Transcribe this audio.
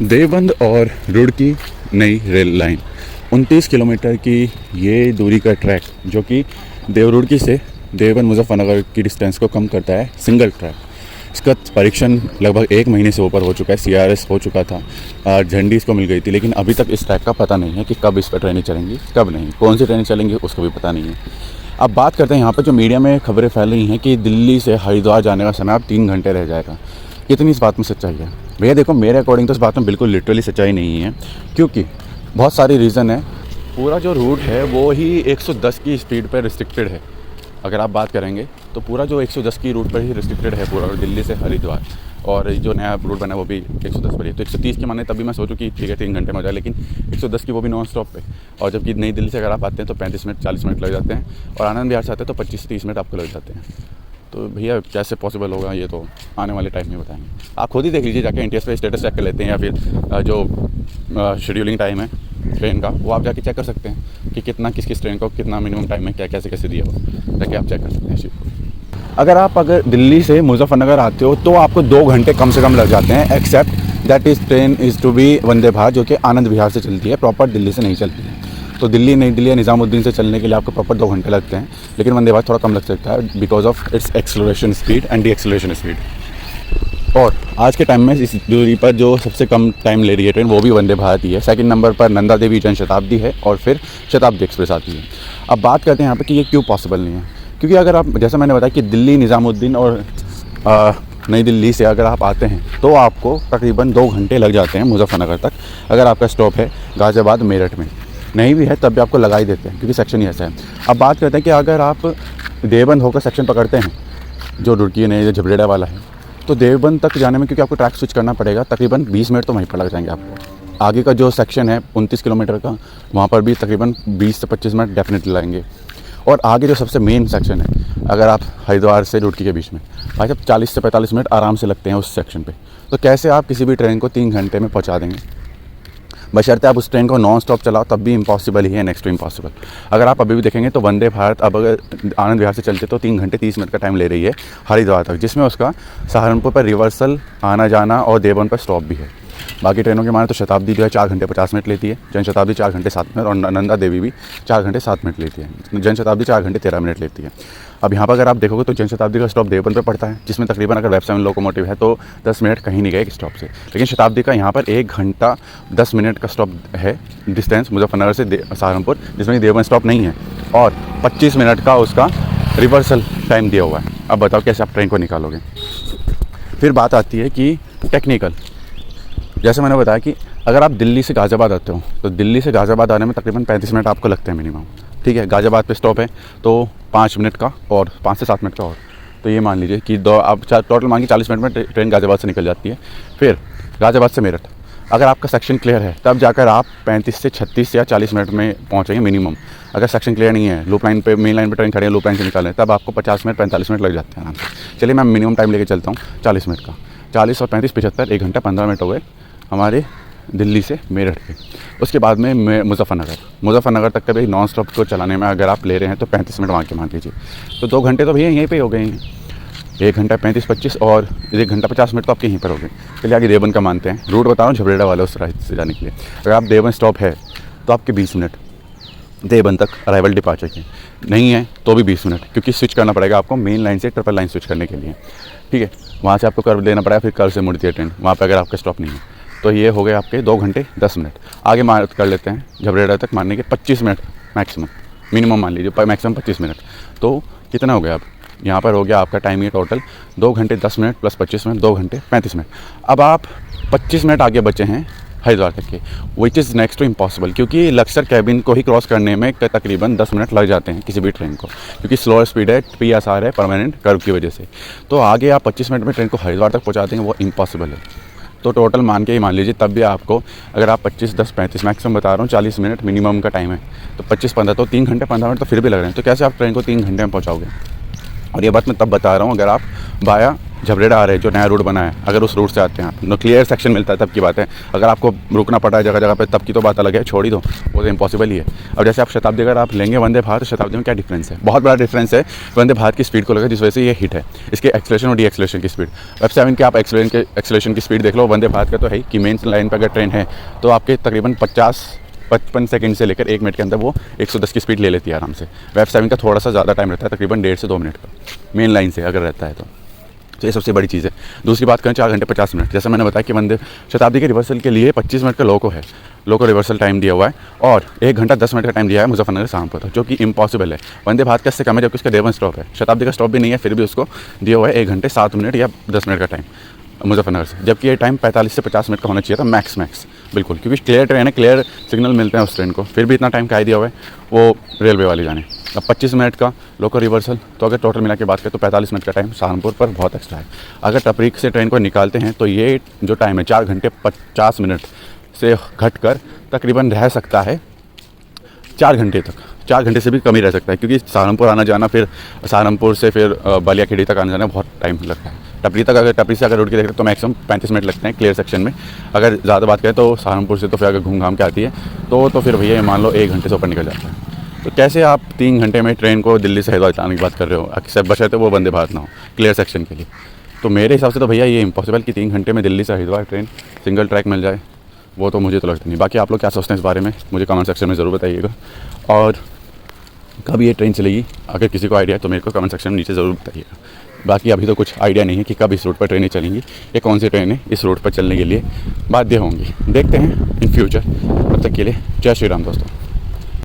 देवबंद और रुड़की नई rail line 29 kilometre की ये दूरी का ट्रैक जो कि देवरुड़की से देवबंद मुजफ्फरनगर की डिस्टेंस को कम करता है। सिंगल ट्रैक, इसका परीक्षण लगभग 1 महीने से ऊपर हो चुका है। CRS हो चुका था, झंडी इसको मिल गई थी, लेकिन अभी तक इस ट्रैक का पता नहीं है कि कब इस पर ट्रेनें चलेंगी, कब नहीं, कौन सी ट्रेनें चलेंगी उसका भी पता नहीं है। अब बात करते हैं यहाँ पर जो मीडिया में खबरें फैल रही हैं कि दिल्ली से हरिद्वार जाने का समय अब 3 घंटे रह जाएगा। कितनी इस बात में सच्चाई है? भैया देखो, मेरे अकॉर्डिंग तो इस बात में बिल्कुल लिटरली सच्चाई नहीं है, क्योंकि बहुत सारी रीज़न है। पूरा जो रूट है वो ही 110 की स्पीड पर रिस्ट्रिक्टेड है। अगर आप बात करेंगे तो पूरा जो 110 की रूट पर ही रिस्ट्रिक्टेड है पूरा, दिल्ली से हरिद्वार। और जो नया रूट बना है वो भी 110 पर ही। तो 130 की माने तभी मैं सोचूं कि ठीक है 3 घंटे में हो जाए, लेकिन 110 की वो भी नॉन स्टॉप पे। और जबकि नई दिल्ली से अगर आप आते हैं तो 35 मिनट 40 मिनट लग जाते हैं, और आनंद विहार से आते हैं तो 25 से 30 मिनट आपको लग जाते हैं। तो भैया कैसे पॉसिबल होगा, ये तो आने वाले टाइम में बताएंगे। आप खुद ही देख लीजिए जाके, NTS पे स्टेटस चेक कर लेते हैं, या फिर जो शेड्यूलिंग टाइम है ट्रेन का वो आप जाके चेक कर सकते हैं कि कितना किस ट्रेन को कितना मिनिमम टाइम है, क्या कैसे दिया हो, ताकि आप चेक कर सकते हैं इस चीज़ को। अगर दिल्ली से मुजफ्फरनगर आते हो तो आपको 2 घंटे कम से कम लग जाते हैं, except that is train is to be Vande Bharat, जो कि आनंद विहार से चलती है, प्रॉपर दिल्ली से नहीं चलती है। तो दिल्ली नई दिल्ली या निज़ामुद्दीन से चलने के लिए आपको प्रॉपर 2 घंटे लगते हैं, लेकिन वंदे भारत थोड़ा कम लग सकता है because of its acceleration speed and D acceleration speed. और आज के टाइम में इस दूरी पर जो सबसे कम टाइम ले रही है ट्रेन वो भी वंदे भारत ही है। सेकंड नंबर पर नंदा देवी जन शताब्दी है, और फिर शताब्दी एक्सप्रेस आती है। अब बात करते हैं यहाँ पर कि ये क्यों पॉसिबल नहीं है, क्योंकि अगर आप, जैसा मैंने बताया कि दिल्ली निज़ामुद्दीन और नई दिल्ली से अगर आप आते हैं तो आपको तकरीबन 2 घंटे लग जाते हैं मुजफ्फरनगर तक। अगर आपका स्टॉप है गाज़ियाबाद मेरठ में, नहीं भी है तब भी आपको लगा ही देते हैं, क्योंकि सेक्शन ही ऐसा है। अब बात करते हैं कि अगर आप देवबंद होकर सेक्शन पकड़ते हैं जो रुड़की नई जो झबरेड़ा वाला है, तो देवबंद तक जाने में क्योंकि आपको ट्रैक स्विच करना पड़ेगा, तकरीबन 20 मिनट तो वहीं पर लग जाएंगे आपको। आगे का जो सेक्शन है 29 किलोमीटर का, वहाँ पर भी तकरीबन 20 से 25 मिनट डेफिनेटली लगेंगे। और आगे जो सबसे मेन सेक्शन है, अगर आप हरिद्वार से रुड़की के बीच में, भाई साहब 40 से 45 मिनट आराम से लगते हैं उस सेक्शन पे। तो कैसे आप किसी भी ट्रेन को 3 घंटे में पहुंचा देंगे? बशर्ते आप उस ट्रेन को नॉन स्टॉप चलाओ, तब भी इम्पॉसिबल ही है, नेक्स्ट टू इम्पॉसिबल। अगर आप अभी भी देखेंगे तो वंदे भारत अब अगर आनंद विहार से चलते तो 3 घंटे 30 मिनट का टाइम ले रही है हरिद्वार तक, जिसमें उसका सहारनपुर पर रिवर्सल, आना जाना और देवबंद पर स्टॉप भी है। बाकी ट्रेनों के माने तो शताब्दी जो है 4 घंटे 50 मिनट लेती है, जन शताब्दी 4 घंटे 7 मिनट, और नंदा देवी भी 4 घंटे 7 मिनट लेती है। जन शताब्दी 4 घंटे 13 मिनट लेती है। अब यहाँ पर अगर आप देखोगे तो जन शताब्दी का स्टॉप देवबंद पर पड़ता है, जिसमें तकरीबन अगर वेब 7 लोकोमोटिव है तो 10 मिनट कहीं नहीं गए एक स्टॉप से। लेकिन शताब्दी का यहाँ पर 1 घंटा 10 मिनट का स्टॉप है डिस्टेंस मुजफ्फरनगर से सहारनपुर, जिसमें देवबंद स्टॉप नहीं है, और 25 मिनट का उसका रिवर्सल टाइम दिया हुआ है। अब बताओ कैसे आप ट्रेन को निकालोगे? फिर बात आती है कि टेक्निकल, जैसे मैंने बताया कि अगर आप दिल्ली से गाज़ियाबाद आते हो तो दिल्ली से गाज़ियाबाद आने में तकरीबन 35 मिनट आपको लगते हैं मिनिमम। ठीक है, गाज़ियाबाद पे स्टॉप है तो 5 मिनट का और 5 से 7 मिनट का और, तो ये मान लीजिए कि आप टोटल मान के 40 मिनट में ट्रेन गाज़ियाबाद से निकल जाती है। फिर गाज़ियाबाद से मेरठ, अगर आपका सेक्शन क्लियर है तब जाकर आप 35 से 36 या 40 मिनट में पहुँचेंगे मिनिमम। अगर सेक्शन क्लियर नहीं है, लूप लाइन पे, मेन लाइन पे ट्रेन खड़ी है, लूप लाइन से निकालें, तब आपको 50 मिनट 45 मिनट लग जाते हैं आराम से। चलिए मैं मिनिमम टाइम लेके चलता हूँ 40 मिनट का। 40 और 35 75, 1 घंटा 15 मिनट हो गए हमारे दिल्ली से मेरठ के। उसके बाद में मुजफ्फरनगर तक का भी नॉन स्टॉप को चलाने में अगर आप ले रहे हैं तो 35 मिनट वहाँ के मान लीजिए, तो 2 घंटे तो भैया यहीं पे हो गए हैं। 1 घंटा 35-25 और 1 घंटा 50 मिनट तो आपके यहीं पर हो गए। चलिए आगे देवबंद का मानते हैं, रूट बता रहा हूँ झबरेड़ा वाला उस राइट से जाने के लिए। अगर आप देवबंद स्टॉप है तो आपके 20 मिनट देवबंद तक अराइवल डिपार्चर के, नहीं है तो भी 20 मिनट, क्योंकि स्विच करना पड़ेगा आपको मेन लाइन से ट्रिपल लाइन स्विच करने के लिए। ठीक है, वहाँ से आपको कर्व लेना पड़ेगा, फिर कर्व से मुड़ती है ट्रेन, वहाँ पर अगर आपका स्टॉप नहीं है। तो ये हो गए आपके 2 घंटे 10 मिनट। आगे मान कर लेते हैं झबरेड़ा तक, मानने के 25 मिनट मैक्सिमम, मिनिमम मान लीजिए मैक्सिमम 25 मिनट। तो कितना हो गया? अब यहाँ पर हो गया आपका टाइम ये टोटल 2 घंटे 10 मिनट प्लस 25 मिनट, 2 घंटे 35 मिनट। अब आप 25 मिनट आगे बचे हैं हरिद्वार तक के, which is next to impossible, क्योंकि लक्सर कैबिन को ही क्रॉस करने में तकरीबन 10 मिनट लग जाते हैं किसी भी ट्रेन को, क्योंकि स्लोअर स्पीड है, PSR है, परमानेंट कर्व की वजह से। तो आगे आप 25 मिनट में ट्रेन को हरिद्वार तक पहुँचा देंगे, वो इम्पॉसिबल है। तो टोटल मान के ही मान लीजिए, तब भी आपको अगर आप 25 10 35 मैक्सिमम बता रहा हूँ 40 मिनट मिनिमम का टाइम है, तो 25 15 तो 3 घंटे 15 मिनट तो फिर भी लग रहे हैं। तो कैसे आप ट्रेन को 3 घंटे में पहुँचाओगे? और ये बात मैं तब बता रहा हूँ अगर आप बाया झबरेड़ा आ रहे हैं जो नया रूट बना है, अगर उस रूट से आते हैं आप, नो क्लियर सेक्शन मिलता है तब की बात है। अगर आपको रुकना पड़ा है जगह जगह पे तब की तो बात अलग है, छोड़ ही दो, वो तो इम्पॉसिबल ही है। अब जैसे आप शताब्दी अगर आप लेंगे वंदे भारत, शताब्दी में क्या डिफरेंस है, बहुत बड़ा डिफरेंस है वंदे भारत की स्पीड को लेकर, जिस वजह से ये हिट है, इसके एक्सेलरेशन और डी एक्सेलरेशन की स्पीड। वेब 7 के आप एक्सेलरेशन की स्पीड देख लो, वंदे भारत का तो है ही कि मेन लाइन पर अगर ट्रेन है तो आपके तकरीबन 55 सेकंड से लेकर 1 मिनट के अंदर वो 110 की स्पीड ले लेती है आराम से। वेब 7 का थोड़ा सा ज़्यादा टाइम रहता है, तकरीबन 1.5 से 2 मिनट का मेन लाइन से अगर रहता है तो ये सबसे बड़ी चीज़ है। दूसरी बात करें 4 घंटे 50 मिनट, जैसा मैंने बताया कि वंदे शताब्दी के रिवर्सल के लिए 25 मिनट का लोको रिवर्सल टाइम दिया हुआ है और 1 घंटा 10 मिनट का टाइम दिया है मुजफ्फरनगर सहारनपुर तक, जो कि इम्पॉसिबल है। वंदे भारत का इससे कम है जबकि उसका देवन स्टॉप है, शताब्दी का स्टॉप भी नहीं है, फिर भी उसको दिया हुआ है 1 घंटे 7 मिनट या 10 मिनट का टाइम मुजफ्फरनगर से, जबकि ये टाइम 45 से 50 मिनट का होना चाहिए था मैक्स बिल्कुल, क्योंकि क्लियर ट्रेन है, क्लियर सिग्नल मिलते हैं उस ट्रेन को, फिर भी इतना टाइम क्या दिया हुआ है वो रेलवे वाले जाने। अब 25 मिनट का लोकल रिवर्सल, तो अगर टोटल मिला के बात करें तो 45 मिनट का टाइम सहारनपुर पर बहुत एक्स्ट्रा है। अगर टपरी से ट्रेन को निकालते हैं तो ये जो टाइम है 4 घंटे 50 मिनट से घटकर तकरीबन रह सकता है 4 घंटे तक, 4 घंटे से भी कम ही रह सकता है, क्योंकि सहारनपुर आना जाना, फिर सहारनपुर से फिर बलियाखेड़ी तक आना जाना बहुत टाइम लगता है। टपरी से अगर रोड के देखें तो मैक्सिमम 35 मिनट लगते हैं क्लियर सेक्शन में। अगर ज़्यादा बात करें तो सहारनपुर से तो फिर अगर घूम घाम के आती है तो फिर भैया मान लो 1 घंटे से ऊपर निकल जाता है। तो कैसे आप 3 घंटे में ट्रेन को दिल्ली से हरिद्वार लाने की बात कर रहे हो, अक्सर बशर्ते वो वंदे भारत ना हो क्लियर सेक्शन के लिए। तो मेरे हिसाब से तो भैया ये इम्पॉसिबल कि 3 घंटे में दिल्ली से हरिद्वार ट्रेन सिंगल ट्रैक मिल जाए, वो तो मुझे तो लगता नहीं। बाकी आप लोग क्या सोचते हैं इस बारे में मुझे कमेंट सेक्शन में ज़रूर बताइएगा, और कब ये ट्रेन चलेगी अगर किसी को आइडिया है तो मेरे को कमेंट सेक्शन में नीचे ज़रूर बताइएगा। बाकी अभी तो कुछ आइडिया नहीं है कि कब इस रूट पर ट्रेनें चलेंगी या कौन सी ट्रेनें इस रूट पर चलने के लिए बाध्य होंगी, देखते हैं इन फ्यूचर। तब तक के लिए जय श्री राम दोस्तों।